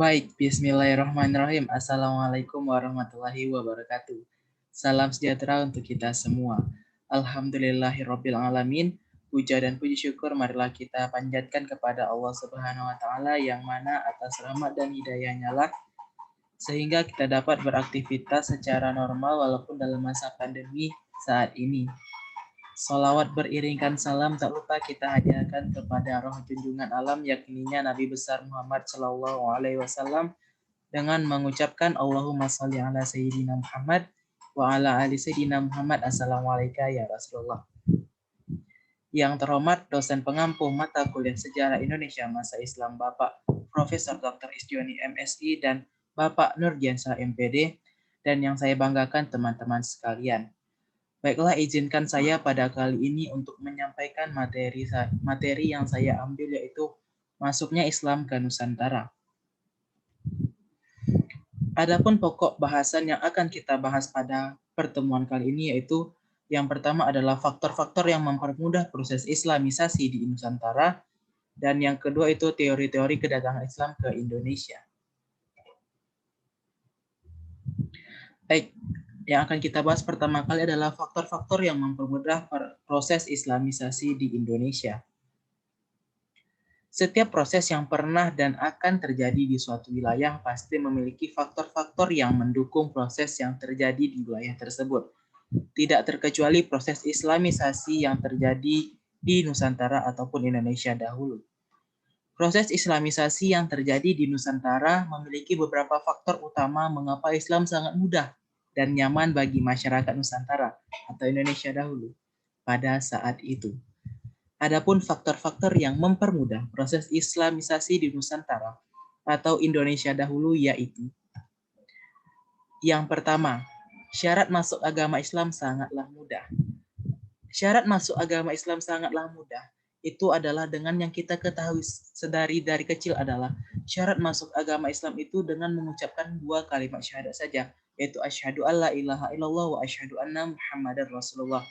Baik, bismillahirrahmanirrahim. Assalamualaikum warahmatullahi wabarakatuh. Salam sejahtera untuk kita semua. Alhamdulillahirabbil alamin. Puja dan puji syukur marilah kita panjatkan kepada Allah Subhanahu wa taala yang mana atas rahmat dan hidayahnya lah sehingga kita dapat beraktivitas secara normal walaupun dalam masa pandemi saat ini. Salawat beriringkan salam tak lupa kita hadiahkan kepada roh junjungan alam yakininya Nabi besar Muhammad Shallallahu Alaihi Wasallam dengan mengucapkan Allahumma sholli ala Sayyidina Muhammad wa ala ali Sayyidina Muhammad. Assalamualaikum ya Rasulullah. Yang terhormat dosen pengampu mata kuliah Sejarah Indonesia Masa Islam Bapak Profesor Dr. Isdioni MSI dan Bapak Nurdiansyah MPD, dan yang saya banggakan teman-teman sekalian. Baiklah, izinkan saya pada kali ini untuk menyampaikan materi yang saya ambil, yaitu masuknya Islam ke Nusantara. Adapun pokok bahasan yang akan kita bahas pada pertemuan kali ini yaitu yang pertama adalah faktor-faktor yang mempermudah proses Islamisasi di Nusantara, dan yang kedua itu teori-teori kedatangan Islam ke Indonesia. Baik, yang akan kita bahas pertama kali adalah faktor-faktor yang mempermudah proses Islamisasi di Indonesia. Setiap proses yang pernah dan akan terjadi di suatu wilayah pasti memiliki faktor-faktor yang mendukung proses yang terjadi di wilayah tersebut. Tidak terkecuali proses Islamisasi yang terjadi di Nusantara ataupun Indonesia dahulu. Proses Islamisasi yang terjadi di Nusantara memiliki beberapa faktor utama mengapa Islam sangat mudah dan nyaman bagi masyarakat Nusantara atau Indonesia dahulu pada saat itu. Adapun faktor-faktor yang mempermudah proses Islamisasi di Nusantara atau Indonesia dahulu yaitu: yang pertama, syarat masuk agama Islam sangatlah mudah. Syarat masuk agama Islam sangatlah mudah itu adalah dengan yang kita ketahui dari kecil adalah syarat masuk agama Islam itu dengan mengucapkan dua kalimat syahadat saja, yaitu asyhadu alla ilaha illallah wa asyhadu anna muhammadar rasulullah.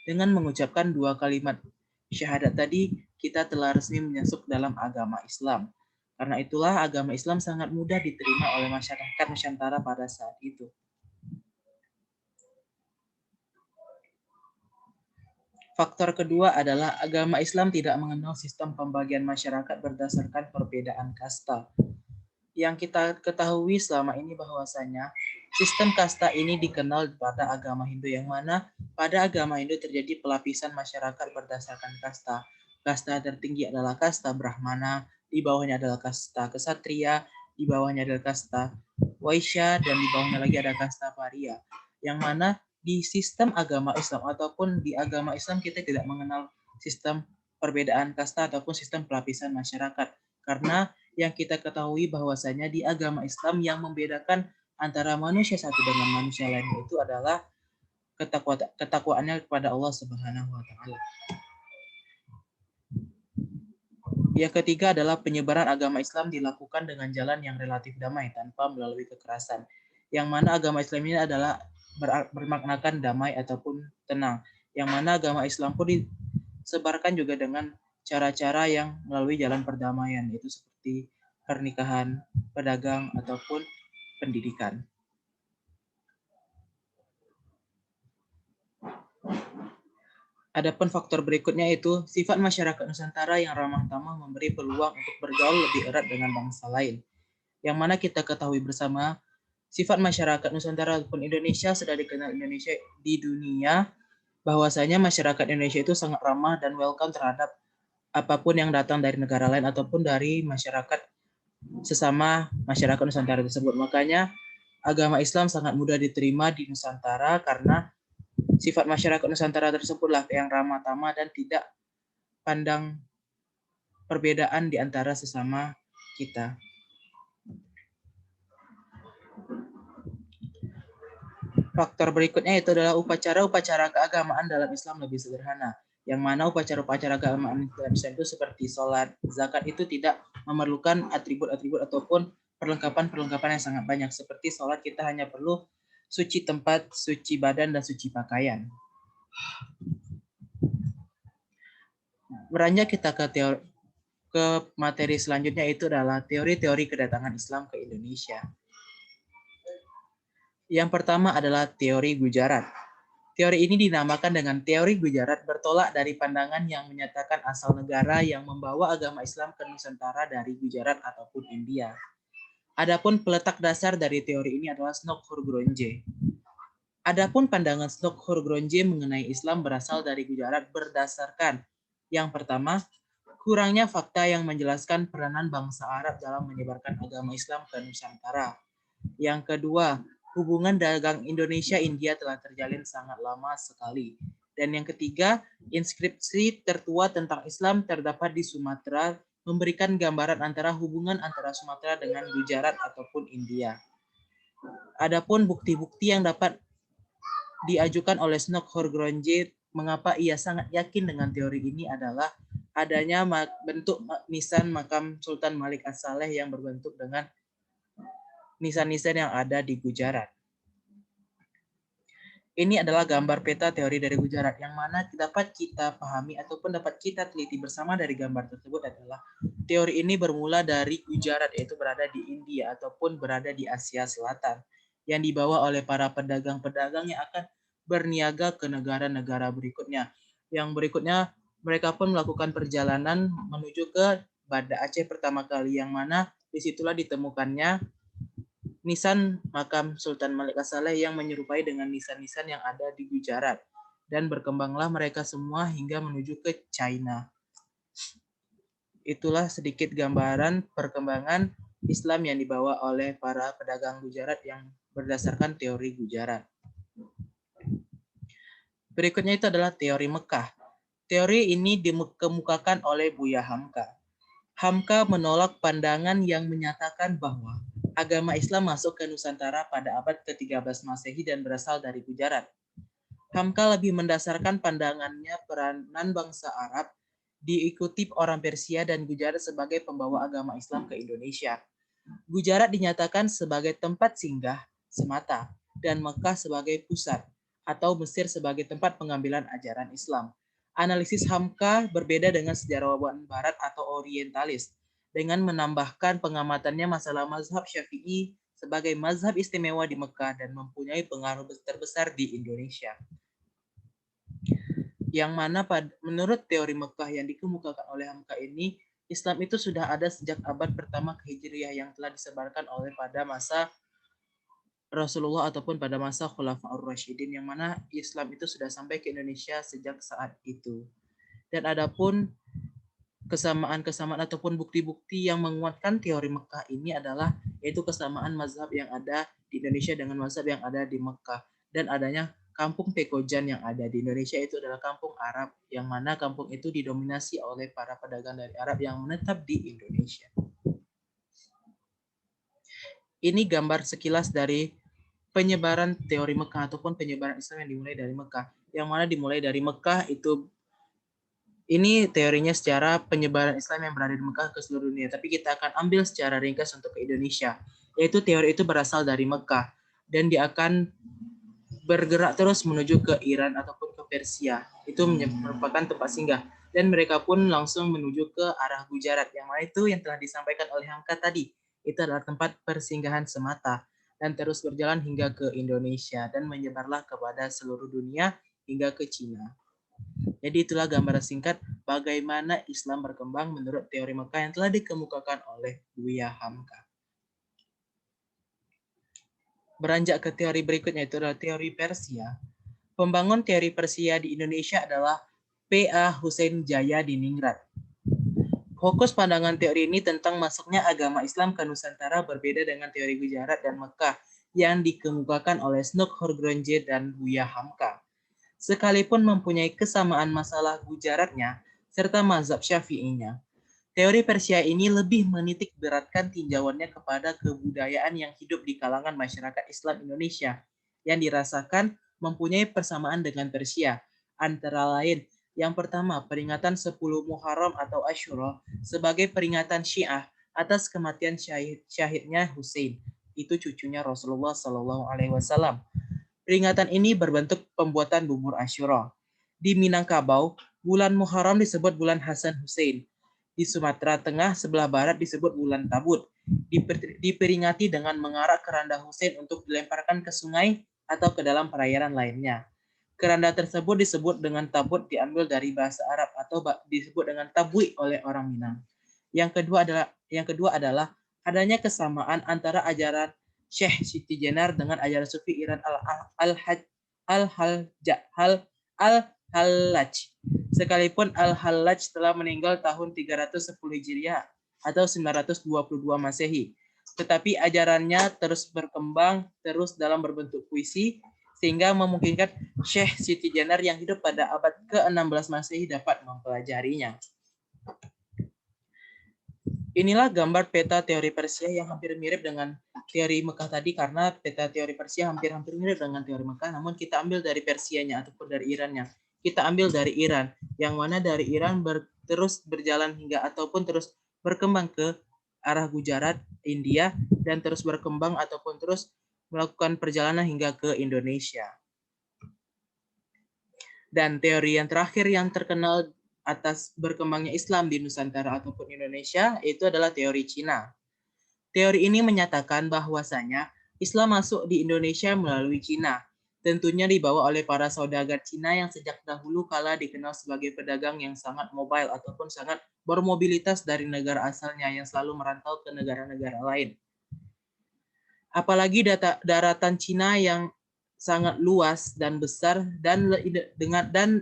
Dengan mengucapkan dua kalimat syahadat tadi, kita telah resmi masuk dalam agama Islam. Karena itulah agama Islam sangat mudah diterima oleh masyarakat Nusantara pada saat itu. Faktor kedua adalah agama Islam tidak mengenal sistem pembagian masyarakat berdasarkan perbedaan kasta. Yang kita ketahui selama ini bahwasanya sistem kasta ini dikenal pada agama Hindu, yang mana pada agama Hindu terjadi pelapisan masyarakat berdasarkan kasta. Kasta tertinggi adalah kasta Brahmana, di bawahnya adalah kasta Ksatria, di bawahnya adalah kasta Waisya, dan di bawahnya lagi ada kasta Paria. Yang mana di sistem agama Islam ataupun di agama Islam kita tidak mengenal sistem perbedaan kasta ataupun sistem pelapisan masyarakat. Karena yang kita ketahui bahwasanya di agama Islam yang membedakan antara manusia satu dengan manusia lain itu adalah ketakwaannya kepada Allah Subhanahu wa taala. Yang ketiga adalah penyebaran agama Islam dilakukan dengan jalan yang relatif damai tanpa melalui kekerasan. Yang mana agama Islam ini adalah bermaknakan damai ataupun tenang. Yang mana agama Islam pun disebarkan juga dengan cara-cara yang melalui jalan perdamaian, yaitu seperti pernikahan, pedagang, ataupun pendidikan. Adapun faktor berikutnya yaitu sifat masyarakat Nusantara yang ramah tamah memberi peluang untuk bergaul lebih erat dengan bangsa lain. Yang mana kita ketahui bersama, sifat masyarakat Nusantara ataupun Indonesia sudah dikenal Indonesia di dunia, bahwasanya masyarakat Indonesia itu sangat ramah dan welcome terhadap apapun yang datang dari negara lain ataupun dari masyarakat sesama masyarakat Nusantara tersebut. Makanya agama Islam sangat mudah diterima di Nusantara karena sifat masyarakat Nusantara tersebutlah yang ramah tamah dan tidak pandang perbedaan di antara sesama kita. Faktor berikutnya itu adalah upacara-upacara keagamaan dalam Islam lebih sederhana. Yang mana upacara-upacara keagamaan dalam Islam itu seperti sholat, zakat itu tidak memerlukan atribut-atribut ataupun perlengkapan-perlengkapan yang sangat banyak. Seperti sholat kita hanya perlu suci tempat, suci badan, dan suci pakaian. Beranjak kita ke ke materi selanjutnya, itu adalah teori-teori kedatangan Islam ke Indonesia. Yang pertama adalah teori Gujarat. Teori ini dinamakan dengan teori Gujarat, bertolak dari pandangan yang menyatakan asal negara yang membawa agama Islam ke Nusantara dari Gujarat ataupun India. Adapun peletak dasar dari teori ini adalah Snokkhurgronje. Adapun pandangan Snokkhurgronje mengenai Islam berasal dari Gujarat berdasarkan yang pertama, kurangnya fakta yang menjelaskan peranan bangsa Arab dalam menyebarkan agama Islam ke Nusantara. Yang kedua, hubungan dagang Indonesia-India telah terjalin sangat lama sekali. Dan yang ketiga, inskripsi tertua tentang Islam terdapat di Sumatera, memberikan gambaran antara hubungan antara Sumatera dengan Gujarat ataupun India. Adapun bukti-bukti yang dapat diajukan oleh Snokkhurgronje mengapa ia sangat yakin dengan teori ini adalah adanya bentuk nisan makam Sultan Malik As-Saleh yang berbentuk dengan nisan-nisan yang ada di Gujarat. Ini adalah gambar peta teori dari Gujarat yang mana dapat kita pahami ataupun dapat kita teliti bersama dari gambar tersebut adalah teori ini bermula dari Gujarat, yaitu berada di India ataupun berada di Asia Selatan, yang dibawa oleh para pedagang-pedagang yang akan berniaga ke negara-negara berikutnya. Yang berikutnya mereka pun melakukan perjalanan menuju ke Banda Aceh pertama kali, yang mana disitulah ditemukannya nisan makam Sultan Malik As-Saleh yang menyerupai dengan nisan-nisan yang ada di Gujarat. Dan berkembanglah mereka semua hingga menuju ke China. Itulah sedikit gambaran perkembangan Islam yang dibawa oleh para pedagang Gujarat yang berdasarkan teori Gujarat. Berikutnya itu adalah teori Mekah. Teori ini dikemukakan oleh Buya Hamka. Hamka menolak pandangan yang menyatakan bahwa agama Islam masuk ke Nusantara pada abad ke-13 Masehi dan berasal dari Gujarat. Hamka lebih mendasarkan pandangannya peranan bangsa Arab diikuti orang Persia dan Gujarat sebagai pembawa agama Islam ke Indonesia. Gujarat dinyatakan sebagai tempat singgah semata dan Mekah sebagai pusat atau Mesir sebagai tempat pengambilan ajaran Islam. Analisis Hamka berbeda dengan sejarawan Barat atau Orientalis dengan menambahkan pengamatannya masalah mazhab Syafi'i sebagai mazhab istimewa di Mekah dan mempunyai pengaruh terbesar di Indonesia. Yang mana menurut teori Mekah yang dikemukakan oleh Hamka ini, Islam itu sudah ada sejak abad pertama Hijriah yang telah disebarkan oleh pada masa Rasulullah ataupun pada masa Khulafaur Rasyidin, yang mana Islam itu sudah sampai ke Indonesia sejak saat itu. Dan adapun kesamaan-kesamaan ataupun bukti-bukti yang menguatkan teori Mekah ini adalah yaitu kesamaan mazhab yang ada di Indonesia dengan mazhab yang ada di Mekah, dan adanya kampung Pekojan yang ada di Indonesia itu adalah kampung Arab, yang mana kampung itu didominasi oleh para pedagang dari Arab yang menetap di Indonesia. Ini gambar sekilas dari penyebaran teori Mekah ataupun penyebaran Islam yang dimulai dari Mekah. Yang mana dimulai dari Mekah itu, ini teorinya secara penyebaran Islam yang berada di Mekah ke seluruh dunia. Tapi kita akan ambil secara ringkas untuk ke Indonesia. Yaitu teori itu berasal dari Mekah. Dan dia akan bergerak terus menuju ke Iran ataupun ke Persia. Itu merupakan tempat singgah. Dan mereka pun langsung menuju ke arah Gujarat. Yang mana itu yang telah disampaikan oleh Hamka tadi. Itu adalah tempat persinggahan semata. Dan terus berjalan hingga ke Indonesia. Dan menyebarlah kepada seluruh dunia hingga ke Cina. Jadi itulah gambaran singkat bagaimana Islam berkembang menurut teori Mekah yang telah dikemukakan oleh Buya Hamka. Beranjak ke teori berikutnya, itu adalah teori Persia. Pembangun teori Persia di Indonesia adalah P.A. Hussein Jaya di Ningrat. Fokus pandangan teori ini tentang masuknya agama Islam ke Nusantara berbeda dengan teori Gujarat dan Mekah yang dikemukakan oleh Snokkhurgronje dan Buya Hamka. Sekalipun mempunyai kesamaan masalah Gujaratnya serta mazhab Syafi'inya, teori Persia ini lebih menitik beratkan tinjauannya kepada kebudayaan yang hidup di kalangan masyarakat Islam Indonesia yang dirasakan mempunyai persamaan dengan Persia, antara lain yang pertama, peringatan 10 Muharram atau Asyura sebagai peringatan Syiah atas kematian syahidnya Hussein, itu cucunya Rasulullah SAW. Peringatan ini berbentuk pembuatan bubur Asyura. Di Minangkabau, bulan Muharram disebut bulan Hasan Hussein. Di Sumatera Tengah sebelah barat disebut bulan Tabut. Diperingati dengan mengarak keranda Husein untuk dilemparkan ke sungai atau ke dalam perairan lainnya. Keranda tersebut disebut dengan tabut diambil dari bahasa Arab atau disebut dengan tabui oleh orang Minang. Yang kedua adalah adanya kesamaan antara ajaran Syekh Siti Jenar dengan ajaran Sufi Iran Al-Hallaj. Sekalipun Al-Hallaj telah meninggal tahun 310 Hijriah atau 922 Masehi, tetapi ajarannya terus berkembang terus dalam berbentuk puisi sehingga memungkinkan Syekh Siti Jenar yang hidup pada abad ke-16 Masehi dapat mempelajarinya. Inilah gambar peta teori Persia yang hampir mirip dengan teori Mekah tadi, karena peta teori Persia hampir mirip dengan teori Mekah, namun kita ambil dari Persianya ataupun dari Irannya. Kita ambil dari Iran, yang mana dari Iran terus berjalan hingga ataupun terus berkembang ke arah Gujarat, India, dan terus berkembang ataupun terus melakukan perjalanan hingga ke Indonesia. Dan teori yang terakhir yang terkenal atas berkembangnya Islam di Nusantara ataupun Indonesia itu adalah teori Cina. Teori ini menyatakan bahwasanya Islam masuk di Indonesia melalui Cina, tentunya dibawa oleh para saudagar Cina yang sejak dahulu kala dikenal sebagai pedagang yang sangat mobile ataupun sangat bermobilitas dari negara asalnya yang selalu merantau ke negara-negara lain. Apalagi daratan Cina yang sangat luas dan besar dan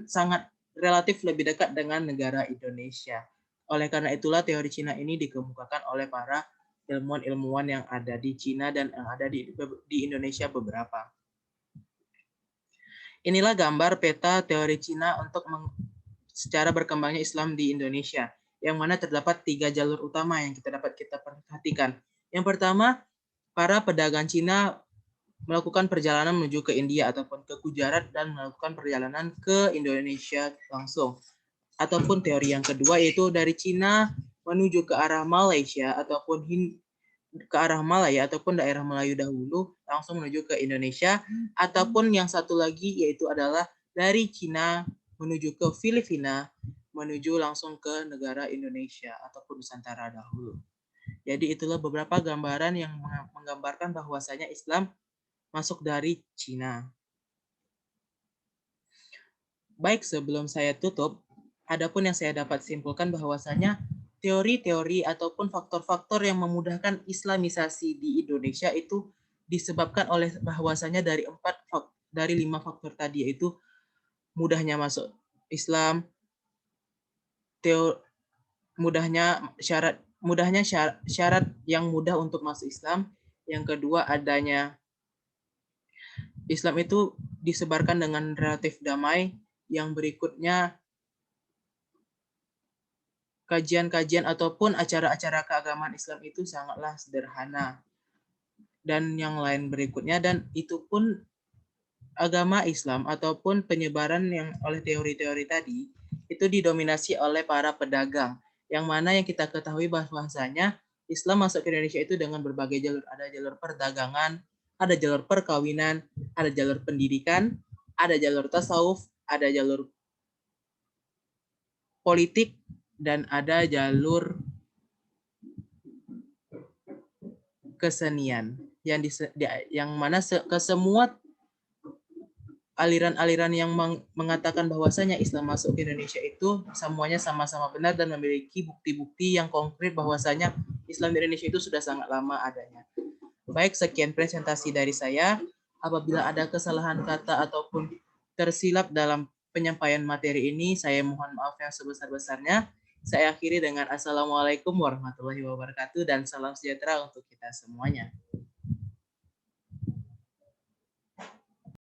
sangat relatif lebih dekat dengan negara Indonesia. Oleh karena itulah teori Cina ini dikemukakan oleh para ilmuwan-ilmuwan yang ada di Cina dan yang ada di Indonesia beberapa. Inilah gambar peta teori Cina untuk secara berkembangnya Islam di Indonesia, yang mana terdapat 3 jalur utama yang dapat kita perhatikan. Yang pertama, para pedagang Cina melakukan perjalanan menuju ke India ataupun ke Gujarat dan melakukan perjalanan ke Indonesia langsung. Ataupun teori yang kedua yaitu dari Cina menuju ke arah Malaysia ataupun ke arah Malaya ataupun daerah Melayu dahulu langsung menuju ke Indonesia, ataupun yang satu lagi yaitu adalah dari Cina menuju ke Filipina menuju langsung ke negara Indonesia ataupun Nusantara dahulu. Jadi itulah beberapa gambaran yang menggambarkan bahwasanya Islam masuk dari Cina. Baik, sebelum saya tutup, adapun yang saya dapat simpulkan bahwasanya teori-teori ataupun faktor-faktor yang memudahkan Islamisasi di Indonesia itu disebabkan oleh bahwasanya dari 5 faktor tadi, yaitu mudahnya masuk Islam, mudahnya syarat yang mudah untuk masuk Islam. Yang kedua, adanya Islam itu disebarkan dengan relatif damai. Yang berikutnya, kajian-kajian ataupun acara-acara keagamaan Islam itu sangatlah sederhana. Dan yang lain berikutnya, dan itu pun agama Islam ataupun penyebaran yang oleh teori-teori tadi itu didominasi oleh para pedagang, yang mana yang kita ketahui bahwasanya Islam masuk ke Indonesia itu dengan berbagai jalur. Ada jalur perdagangan, ada jalur perkawinan, ada jalur pendidikan, ada jalur tasawuf, ada jalur politik, dan ada jalur kesenian yang mana ke semua aliran-aliran yang mengatakan bahwasanya Islam masuk ke Indonesia itu semuanya sama-sama benar dan memiliki bukti-bukti yang konkret bahwasanya Islam di Indonesia itu sudah sangat lama adanya. Baik, sekian presentasi dari saya. Apabila ada kesalahan kata ataupun tersilap dalam penyampaian materi ini, saya mohon maaf yang sebesar-besarnya. Saya akhiri dengan Assalamualaikum warahmatullahi wabarakatuh dan salam sejahtera untuk kita semuanya.